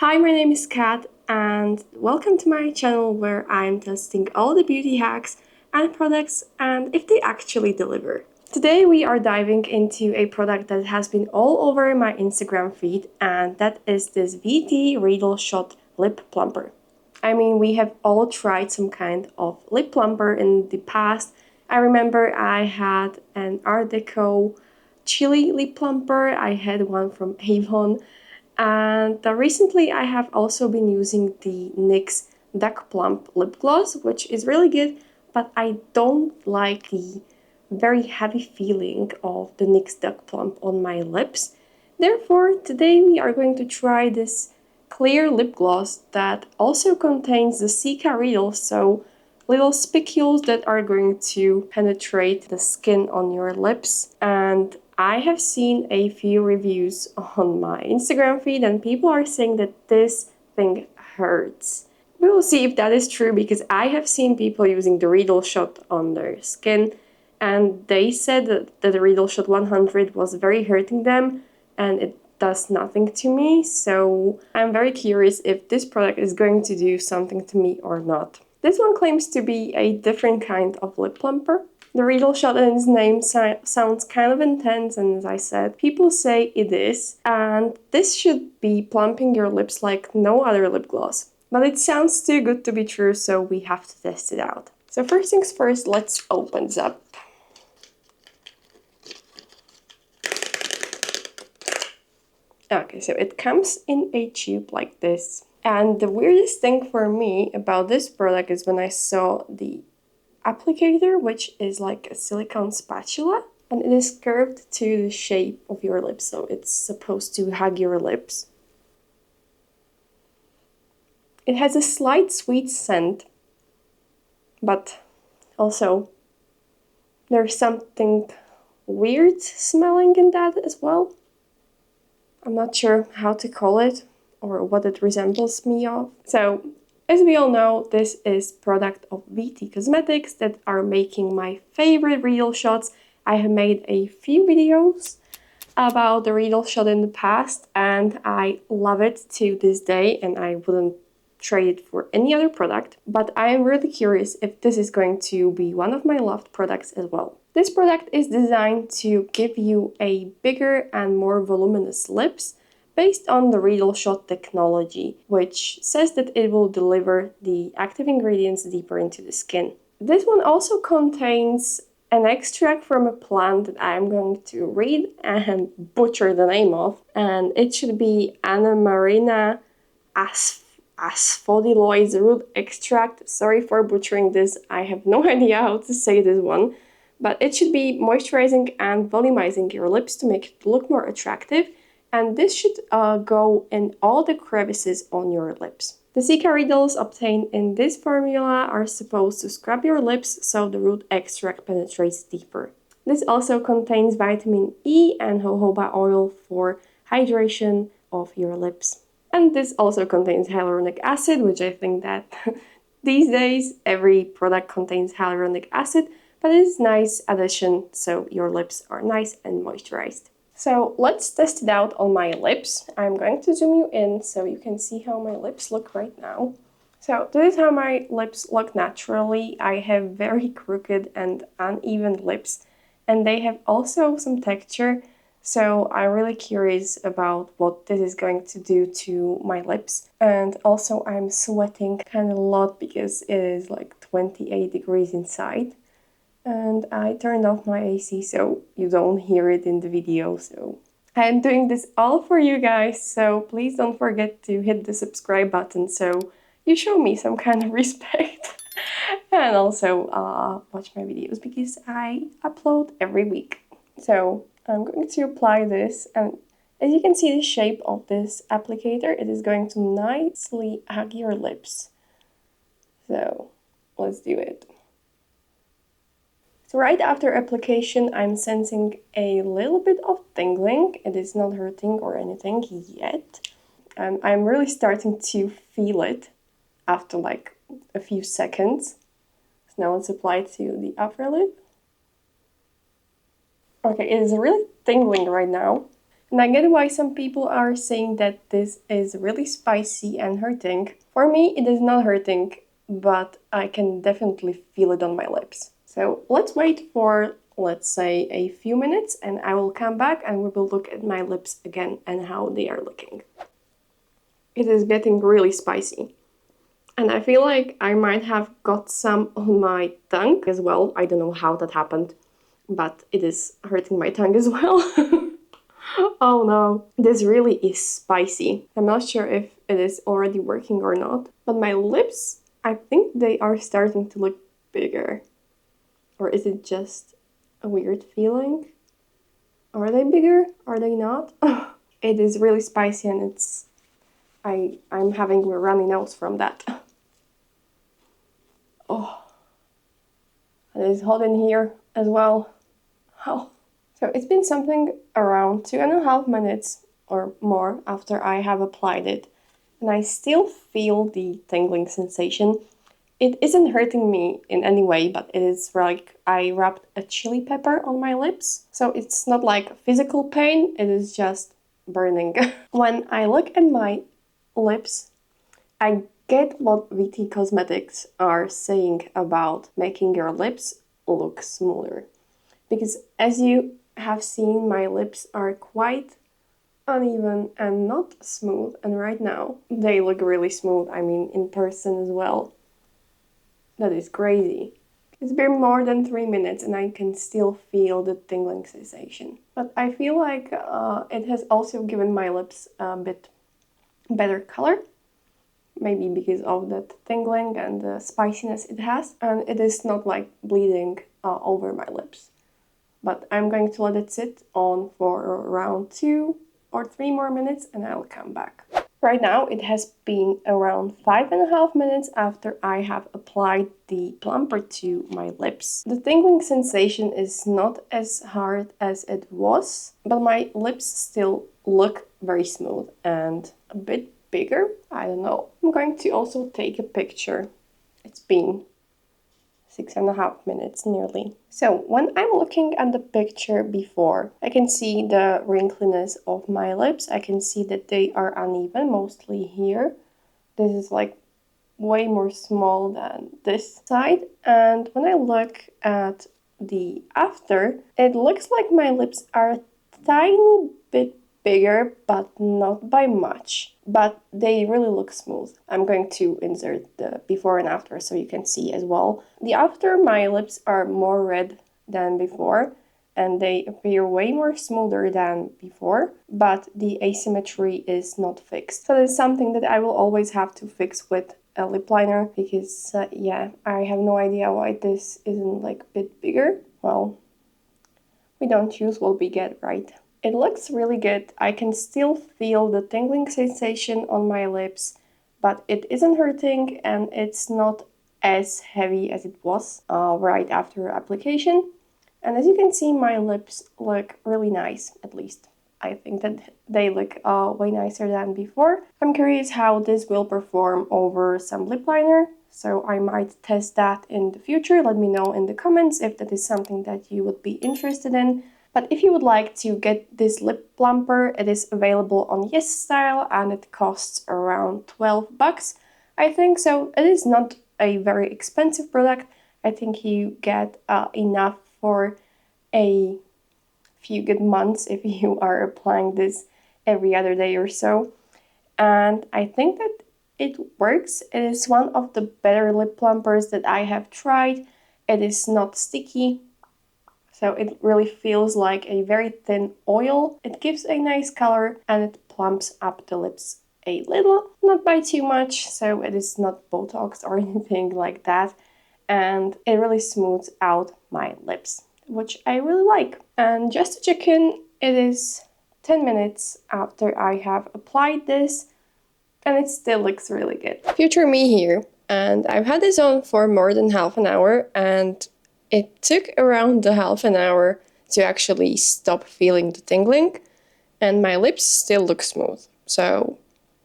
Hi, my name is Kat and welcome to my channel where I'm testing all the beauty hacks and products and if they actually deliver. Today we are diving into a product that has been all over my Instagram feed, and that is this VT Riedel Shot Lip Plumper. I mean, we have all tried some kind of lip plumper in the past. I remember I had an Art Deco chili lip plumper. I had one from Avon. And recently I have also been using the NYX Duck Plump lip gloss, which is really good, but I don't like the very heavy feeling of the NYX Duck Plump on my lips. Therefore, today we are going to try this clear lip gloss that also contains the Cica Riedel, so little spicules that are going to penetrate the skin on your lips. And I have seen a few reviews on my Instagram feed and people are saying that this thing hurts. We will see if that is true, because I have seen people using the Riedel Shot on their skin and they said that the Riedel Shot 100 was very hurting them and it does nothing to me. So I'm very curious if this product is going to do something to me or not. This one claims to be a different kind of lip plumper. The Riedel Shot in its name sounds kind of intense, and as I said, people say it is. And this should be plumping your lips like no other lip gloss. But it sounds too good to be true, so we have to test it out. So first things first, let's open this up. Okay, so it comes in a tube like this. And the weirdest thing for me about this product is when I saw the applicator, which is like a silicone spatula, and it is curved to the shape of your lips, so it's supposed to hug your lips. It has a slight sweet scent, but also there's something weird smelling in that as well. I'm not sure how to call it or what it resembles me of. So, as we all know, this is product of VT Cosmetics that are making my favorite Riedel shots. I have made a few videos about the Riedel shot in the past and I love it to this day and I wouldn't trade it for any other product. But I am really curious if this is going to be one of my loved products as well. This product is designed to give you a bigger and more voluminous lips based on the Riedel Shot technology, which says that it will deliver the active ingredients deeper into the skin. This one also contains an extract from a plant that I'm going to read and butcher the name of, and it should be Anamarina asphodylloids root extract. Sorry for butchering this, I have no idea how to say this one, but it should be moisturizing and volumizing your lips to make it look more attractive. And this should go in all the crevices on your lips. The Cica Riedels obtained in this formula are supposed to scrub your lips so the root extract penetrates deeper. This also contains vitamin E and jojoba oil for hydration of your lips. And this also contains hyaluronic acid, which I think that these days every product contains hyaluronic acid, but it is a nice addition so your lips are nice and moisturized. So let's test it out on my lips. I'm going to zoom you in so you can see how my lips look right now. So this is how my lips look naturally. I have very crooked and uneven lips and they have also some texture. So I'm really curious about what this is going to do to my lips. And also I'm sweating kind of a lot because it is like 28 degrees inside. And I turned off my AC so you don't hear it in the video. So I'm doing this all for you guys, so please don't forget to hit the subscribe button so you show me some kind of respect. And also watch my videos because I upload every week. So I'm going to apply this, and as you can see the shape of this applicator, it is going to nicely hug your lips. So let's do it. So right after application, I'm sensing a little bit of tingling. It is not hurting or anything yet. And I'm really starting to feel it after like a few seconds. So now let's apply it to the upper lip. Okay, it is really tingling right now. And I get why some people are saying that this is really spicy and hurting. For me, it is not hurting, but I can definitely feel it on my lips. So let's wait for, let's say, a few minutes, and I will come back and we will look at my lips again and how they are looking. It is getting really spicy. And I feel like I might have got some on my tongue as well. I don't know how that happened, but it is hurting my tongue as well. Oh no, this really is spicy. I'm not sure if it is already working or not, but my lips, I think they are starting to look bigger. Or is it just a weird feeling? Are they bigger? Are they not? It is really spicy and I'm having a runny nose from that. Oh, it is hot in here as well. Oh. So it's been something around 2.5 minutes or more after I have applied it, and I still feel the tingling sensation. It isn't hurting me in any way, but it is like I rubbed a chili pepper on my lips. So it's not like physical pain, it is just burning. When I look at my lips, I get what VT Cosmetics are saying about making your lips look smoother. Because as you have seen, my lips are quite uneven and not smooth, and right now they look really smooth. I mean, in person as well. That is crazy. It's been more than 3 minutes and I can still feel the tingling sensation. But I feel like it has also given my lips a bit better color. Maybe because of that tingling and the spiciness it has. And it is not like bleeding over my lips. But I'm going to let it sit on for around 2 or 3 more minutes and I'll come back. Right now it has been around 5.5 minutes after I have applied the plumper to my lips. The tingling sensation is not as hard as it was, but my lips still look very smooth and a bit bigger. I don't know. I'm going to also take a picture. It's been 6.5 minutes nearly. So when I'm looking at the picture before, I can see the wrinkliness of my lips. I can see that they are uneven, mostly here. This is like way more small than this side. And when I look at the after, it looks like my lips are a tiny bit bigger, but not by much. But they really look smooth. I'm going to insert the before and after so you can see as well. The after, my lips are more red than before and they appear way more smoother than before, but the asymmetry is not fixed. So that's something that I will always have to fix with a lip liner because yeah, I have no idea why this isn't like a bit bigger. Well, we don't choose what we get, right? It looks really good. I can still feel the tingling sensation on my lips, but it isn't hurting and it's not as heavy as it was right after application. And as you can see, my lips look really nice, at least. I think that they look way nicer than before. I'm curious how this will perform over some lip liner, so I might test that in the future. Let me know in the comments if that is something that you would be interested in. But if you would like to get this lip plumper, it is available on YesStyle and it costs around 12 bucks, I think. So it is not a very expensive product. I think you get enough for a few good months if you are applying this every other day or so. And I think that it works. It is one of the better lip plumpers that I have tried. It is not sticky. So it really feels like a very thin oil. It gives a nice color and it plumps up the lips a little, not by too much, so it is not Botox or anything like that. And it really smooths out my lips, which I really like. And just to check in, it is 10 minutes after I have applied this and it still looks really good. Future me here, and I've had this on for more than half an hour and it took around the half an hour to actually stop feeling the tingling, and my lips still look smooth. So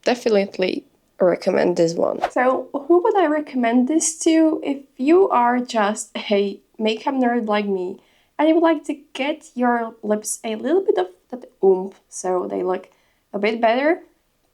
definitely recommend this one. So who would I recommend this to? If you are just a makeup nerd like me and you would like to get your lips a little bit of that oomph so they look a bit better,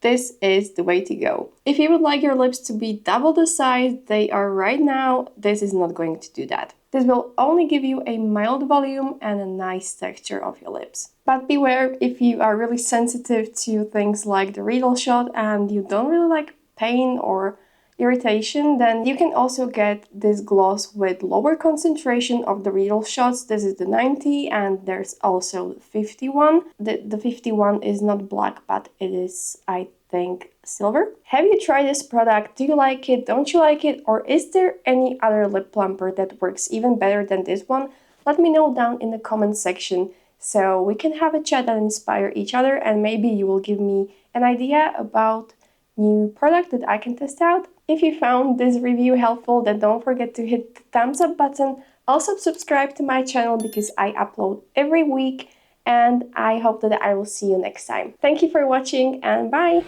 this is the way to go. If you would like your lips to be double the size they are right now, this is not going to do that. This will only give you a mild volume and a nice texture of your lips. But beware, if you are really sensitive to things like the Riedle shot and you don't really like pain or irritation, then you can also get this gloss with lower concentration of the Riedle shots. This is the 90 and there's also the 51. The 51 is not black, but it is, I think, silver. Have you tried this product? Do you like it? Don't you like it? Or is there any other lip plumper that works even better than this one? Let me know down in the comment section so we can have a chat and inspire each other, and maybe you will give me an idea about new product that I can test out. If you found this review helpful, then don't forget to hit the thumbs up button. Also subscribe to my channel because I upload every week, and I hope that I will see you next time. Thank you for watching and bye!